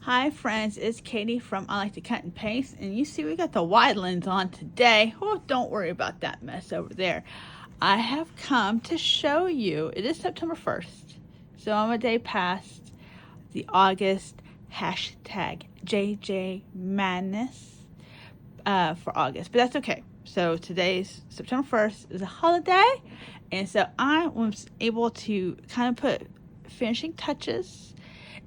Hi friends, it's Katie from I Like to Cut and Paste, and you see we got the wide lens on today. Oh, don't worry about that mess over there. I have come to show you, it is September 1st, so I'm a day past the August hashtag JJ Madness for August, but that's okay. So today's September 1st is a holiday, and so I was able to kind of put finishing touches.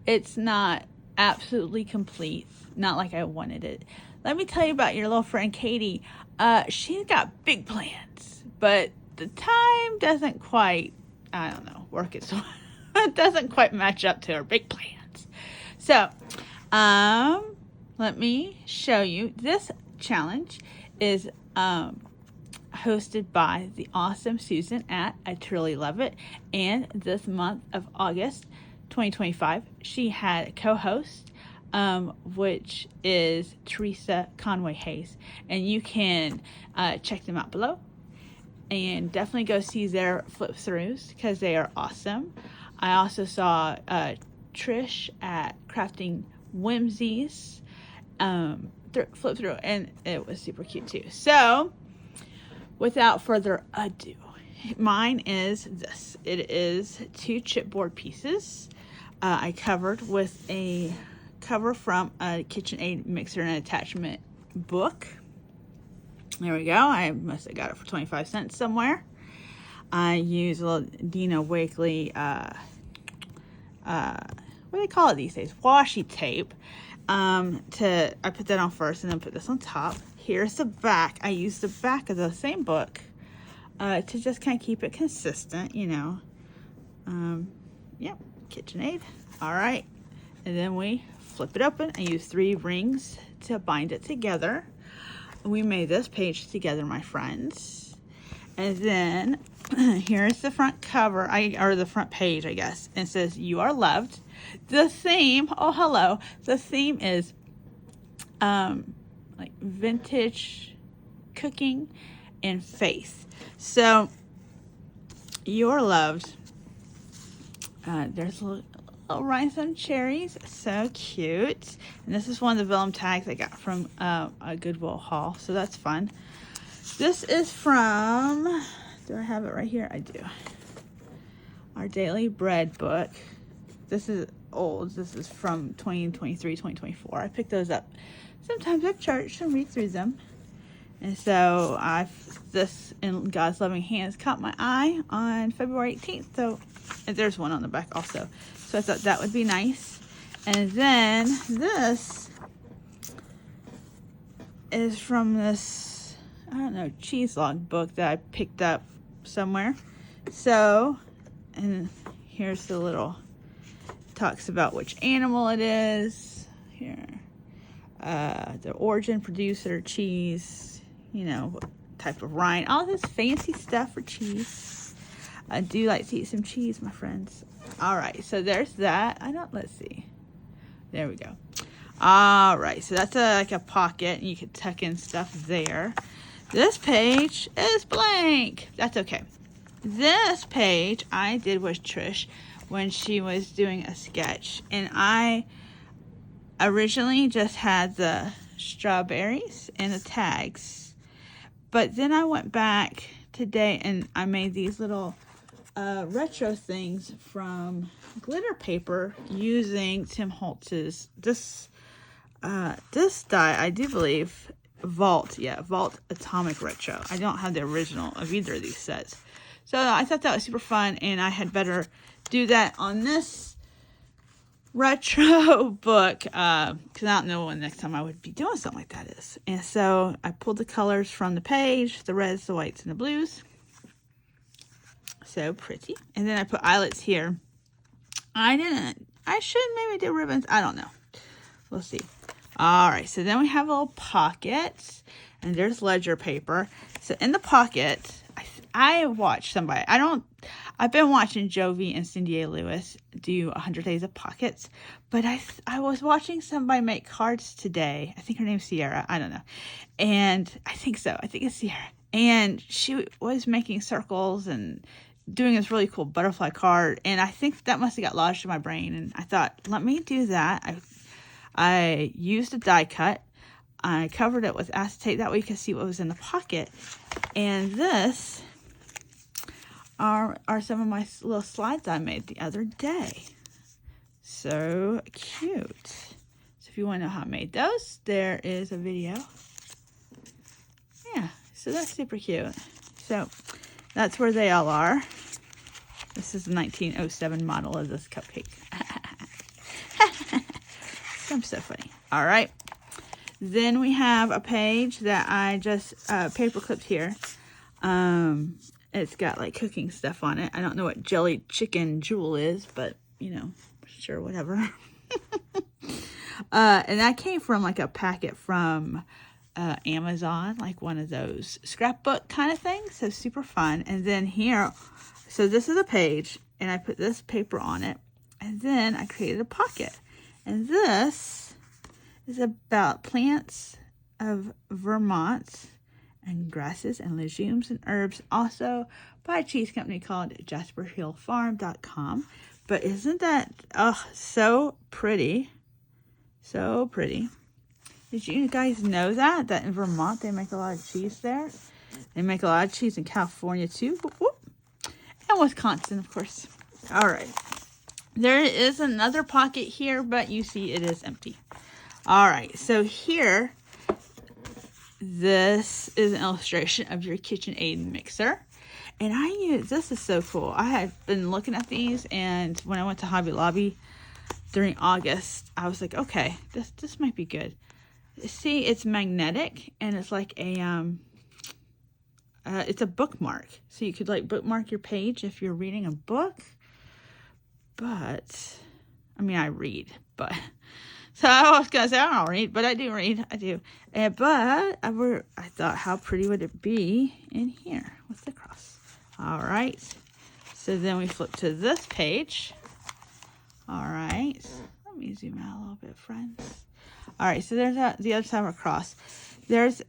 It's not absolutely complete, not like I wanted it. Let me tell you about your little friend Katie. She's got big plans, but the time doesn't quite, I don't know, work it so it doesn't quite match up to her big plans. So, let me show you. This challenge is hosted by the awesome Susan at I Truly Love It, and this month of August 2025, she had a co-host, which is Theresa Conway Hayes, and you can check them out below, and definitely go see their flip throughs because they are awesome. I also saw Trish at Crafting Whimsies flip through, and it was super cute too. So, without further ado, mine is this. It is 2 chipboard pieces. I covered with a cover from a KitchenAid mixer and attachment book. There we go. I must have got it for 25 cents somewhere. I use a little Dina Wakley, what do they call it these days? Washi tape. I put that on first and then put this on top. Here's the back. I use the back of the same book to just kind of keep it consistent, you know. Yep. KitchenAid. All right, and then we flip it open. I use 3 rings to bind it together. We made this page together, my friends, and then here's the front cover, or the front page, I guess, and it says "You are loved." The theme, oh hello, the theme is like vintage cooking and faith. So you're loved. There's a little rhinestone cherries, so cute. And this is one of the vellum tags I got from a Goodwill haul, so that's fun. This is from, do I have it right here? I do. Our Daily Bread book. This is old. This is from 2023, 2024. I picked those up sometimes at church and read through them. And so this in God's loving hands caught my eye on February 18th. So there's one on the back also. So I thought that would be nice. And then this is from this, I don't know, cheese log book that I picked up somewhere. So, and here's the little, talks about which animal it is. Here. The origin, producer, cheese, you know, what type of rind, all this fancy stuff for cheese. I do like to eat some cheese, my friends. All right, so there's that. Let's see. There we go. All right, so that's like a pocket, and you can tuck in stuff there. This page is blank. That's okay. This page I did with Trish when she was doing a sketch, and I originally just had the strawberries and the tags, but then I went back today and I made these little retro things from glitter paper using Tim Holtz's this die, I do believe, Vault Atomic Retro. I don't have the original of either of these sets, so I thought that was super fun, and I had better do that on this retro book, because I don't know when next time I would be doing something like that is. And so I pulled the colors from the page, the reds, the whites, and the blues. So pretty. And then I put eyelets here. I should maybe do ribbons. I don't know. We'll see. All right, so then we have a little pocket, and there's ledger paper. So in the pocket, I watched somebody. I've been watching Jovi and Cindy A. Lewis do 100 Days of Pockets, but I was watching somebody make cards today. I think her name's Sierra. I don't know. And I think so. I think it's Sierra. And she was making circles and doing this really cool butterfly card. And I think that must have got lodged in my brain. And I thought, let me do that. I used a die cut. I covered it with acetate. That way you can see what was in the pocket. And this are some of my little slides I made the other day. So cute. So if you want to know how I made those, there is a video. Yeah, so that's super cute. So that's where they all are. This is the 1907 model of this cupcake. I'm so funny. All right. Then we have a page that I just paper clipped here. It's got like cooking stuff on it. I don't know what jelly chicken jewel is, but you know, sure, whatever. And that came from like a packet from Amazon, like one of those scrapbook kind of things. So super fun. And then here, so this is a page, and I put this paper on it, and then I created a pocket. And this is about plants of Vermont and grasses and legumes and herbs, also by a cheese company called JasperHillFarm.com. But isn't that so pretty? So pretty. Did you guys know that in Vermont they make a lot of cheese there? They make a lot of cheese in California too. Whoop, whoop. And Wisconsin, of course. All right. There is another pocket here, but you see it is empty. All right. So here, this is an illustration of your KitchenAid mixer. And this is so cool. I have been looking at these, and when I went to Hobby Lobby during August, I was like, okay, this might be good. See, it's magnetic, and it's like a it's a bookmark. So you could like bookmark your page if you're reading a book. But I mean, I read, but so I was gonna say I don't read, but I do read. I do. But I thought, how pretty would it be in here with the cross? All right. So then we flip to this page. All right. Let me zoom out a little bit, friends. All right. So there's the other side of a cross. There's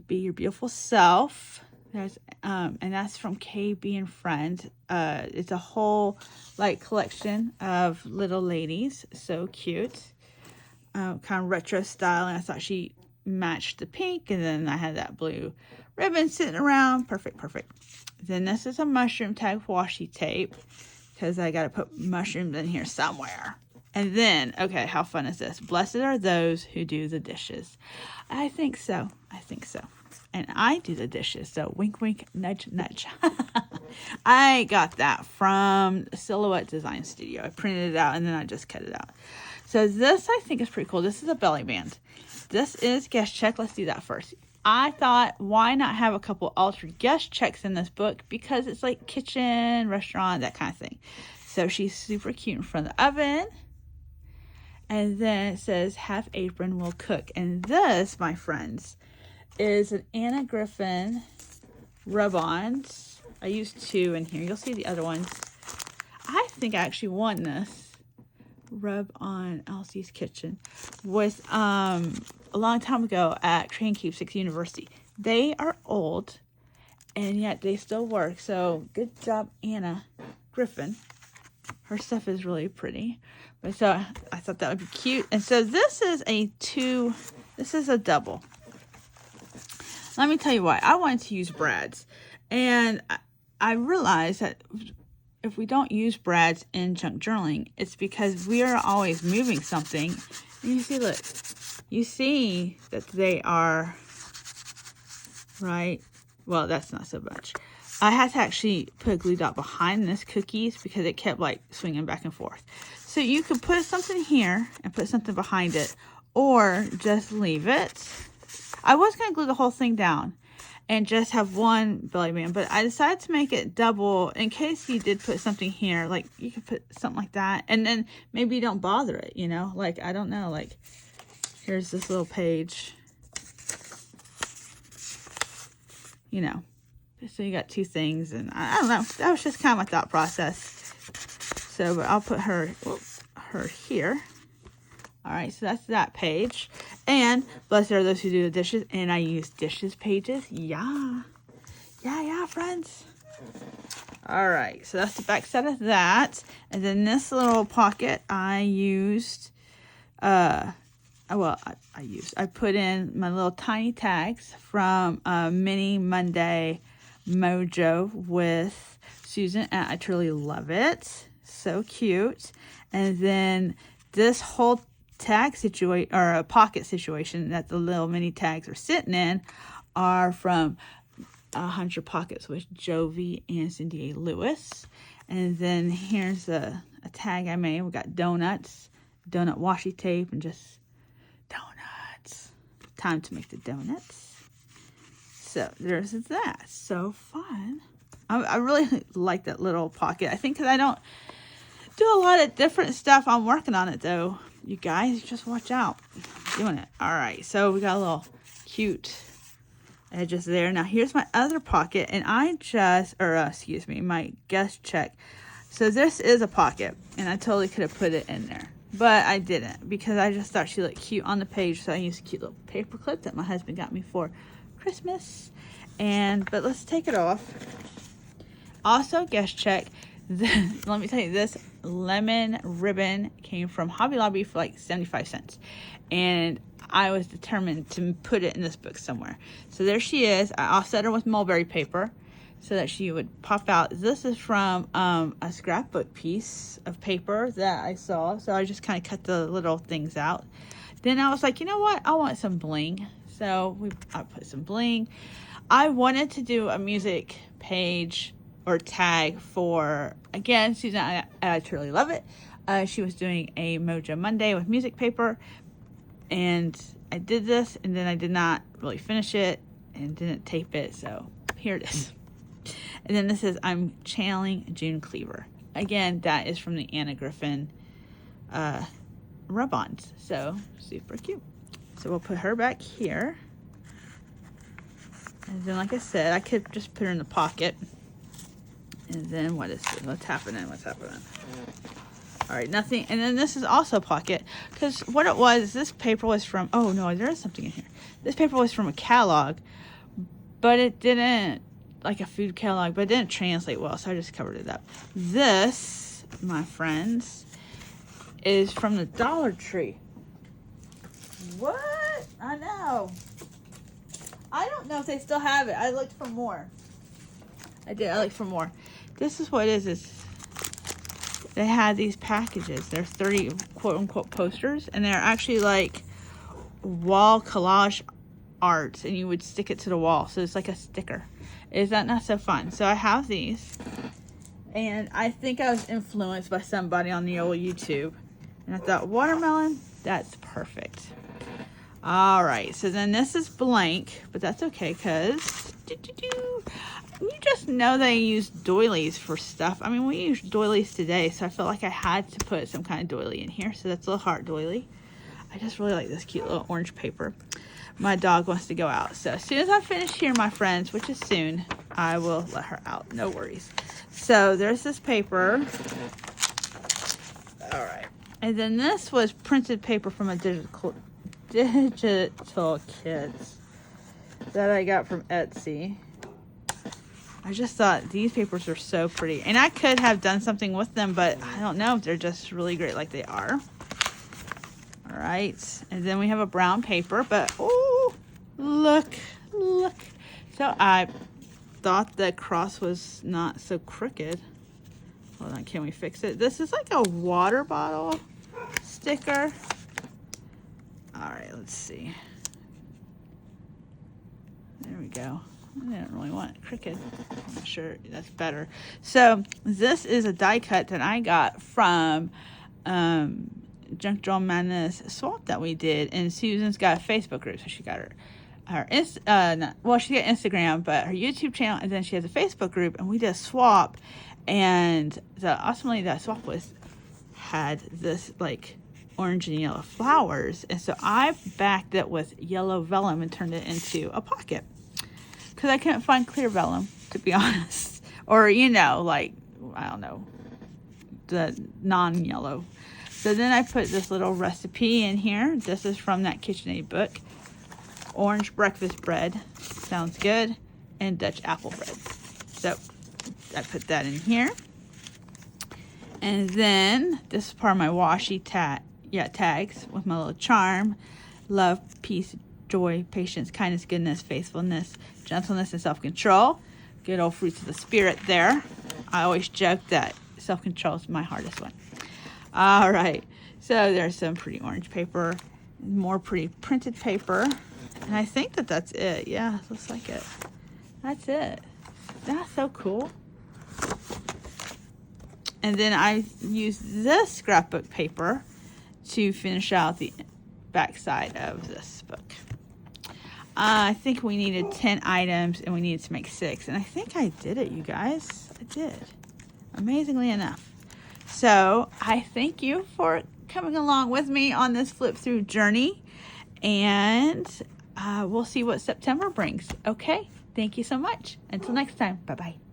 Be Your Beautiful Self. There's and that's from KB and Friend. It's a whole like collection of little ladies. So cute. Kind of retro style, and I thought she matched the pink, and then I had that blue ribbon sitting around. Perfect. Then this is a mushroom tag washi tape, because I got to put mushrooms in here somewhere. And then, okay, how fun is this? Blessed are those who do the dishes. I think so. And I do the dishes, so wink, wink, nudge, nudge. I got that from Silhouette Design Studio. I printed it out, and then I just cut it out. So this, I think, is pretty cool. This is a belly band. This is guest check. Let's do that first. I thought, why not have a couple altered guest checks in this book? Because it's like kitchen, restaurant, that kind of thing. So she's super cute in front of the oven. And then it says, half apron will cook. And this, my friends, is an Anna Griffin rub-ons. I used 2 in here. You'll see the other ones. I think I actually won this rub on Elsie's Kitchen with a long time ago at Train Keepsake University. They are old, and yet they still work. So good job, Anna Griffin. Her stuff is really pretty. But so I thought that would be cute. And so this is a double. Let me tell you why. I wanted to use brads, and I realized that if we don't use brads in junk journaling, it's because we are always moving something. And you see, look, you see that they are, right? Well, that's not so much. I had to actually put a glue dot behind this cookies because it kept like swinging back and forth. So you could put something here and put something behind it, or just leave it. I was going to glue the whole thing down and just have one belly band, but I decided to make it double in case you did put something here. Like, you could put something like that, and then maybe you don't bother it, you know? Like, I don't know, like, here's this little page, you know. So you got 2 things, and I don't know. That was just kind of my thought process. So, but I'll put her here. All right, so that's that page. And blessed are those who do the dishes. And I use dishes pages. Yeah, friends. All right, so that's the back side of that. And then this little pocket, I used I put in my little tiny tags from Mini Monday Mojo with Susan, and I truly love it. So cute. And then this whole tag situation, or a pocket situation that the little mini tags are sitting in, are from 100 Pockets with Jovi and Cindy A. Lewis. And then here's a tag I made. We got donuts, donut washi tape, and just donuts. Time to make the donuts. So there's that. So fun. I really like that little pocket. I think because I don't do a lot of different stuff. I'm working on it though. You guys, just watch out. I'm doing it. All right. So we got a little cute edges there. Now here's my other pocket, and my guest check. So this is a pocket, and I totally could have put it in there, but I didn't because I just thought she looked cute on the page. So I used a cute little paper clip that my husband got me for Christmas. But let's take it off. Also, guest check. Let me tell you, this lemon ribbon came from Hobby Lobby for like 75 cents. And I was determined to put it in this book somewhere. So there she is. I offset her with mulberry paper so that she would pop out. This is from a scrapbook piece of paper that I saw. So I just kind of cut the little things out. Then I was like, you know what? I want some bling. So I put some bling. I wanted to do a music page or tag for, again, Susan, I truly love it. She was doing a Mojo Monday with music paper, and I did this, and then I did not really finish it and didn't tape it, so here it is. And then this is I'm channeling June Cleaver. Again, that is from the Anna Griffin rub-ons, so super cute. So we'll put her back here. And then, like I said, I could just put her in the pocket. And then what is it? What's happening? All right, nothing. And then this is also a pocket. Because what it was, this paper was from, oh no, there is something in here. This paper was from a catalog, but it didn't, like a food catalog, but it didn't translate well, so I just covered it up. This, my friends, is from the Dollar Tree. What? I know. I don't know if they still have it. I looked for more. I looked for more. This is what it is they had these packages. They're 30 quote-unquote posters, and they're actually like wall collage art, and you would stick it to the wall. So it's like a sticker. Is that not so fun? So I have these, and I think I was influenced by somebody on the old YouTube, and I thought, watermelon, that's perfect. All right, so then this is blank, but that's okay because you just know they use doilies for stuff. I mean, we use doilies today, so I felt like I had to put some kind of doily in here. So that's a little heart doily. I just really like this cute little orange paper. My dog wants to go out, so as soon as I finish here, my friends, which is soon, I will let her out. No worries. So there's this paper. All right, and then this was printed paper from a digital kits that I got from Etsy. I just thought these papers are so pretty, and I could have done something with them, but I don't know if they're just really great like they are. All right, and then we have a brown paper, but oh, look. So I thought the cross was not so crooked. Hold on, can we fix it? This is like a water bottle sticker. All right, let's see. There we go. I didn't really want it crooked. I'm not sure that's better. So this is a die cut that I got from Junk Draw Madness swap that we did, and Susan's got a Facebook group, so she got she got Instagram, but her YouTube channel, and then she has a Facebook group, and we did a swap, and ultimately that swap had this like orange and yellow flowers, and so I backed it with yellow vellum and turned it into a pocket because I couldn't find clear vellum, to be honest, or like I don't know, the non-yellow. So then I put this little recipe in here. This is from that KitchenAid book. Orange breakfast bread, sounds good, and Dutch apple bread. So I put that in here. And then this is part of my washi tags with my little charm. Love, peace, joy, patience, kindness, goodness, faithfulness, gentleness, and self-control. Good old fruits of the spirit there. I always joke that self-control is my hardest one. All right. So there's some pretty orange paper, more pretty printed paper. And I think that that's it. Yeah, looks like it. That's it. That's so cool. And then I used this scrapbook paper to finish out the back side of this book. I think we needed 10 items and we needed to make 6. And I think I did it, you guys. I did. Amazingly enough. So I thank you for coming along with me on this flip through journey. And we'll see what September brings. Okay? Thank you so much. Until next time. Bye-bye.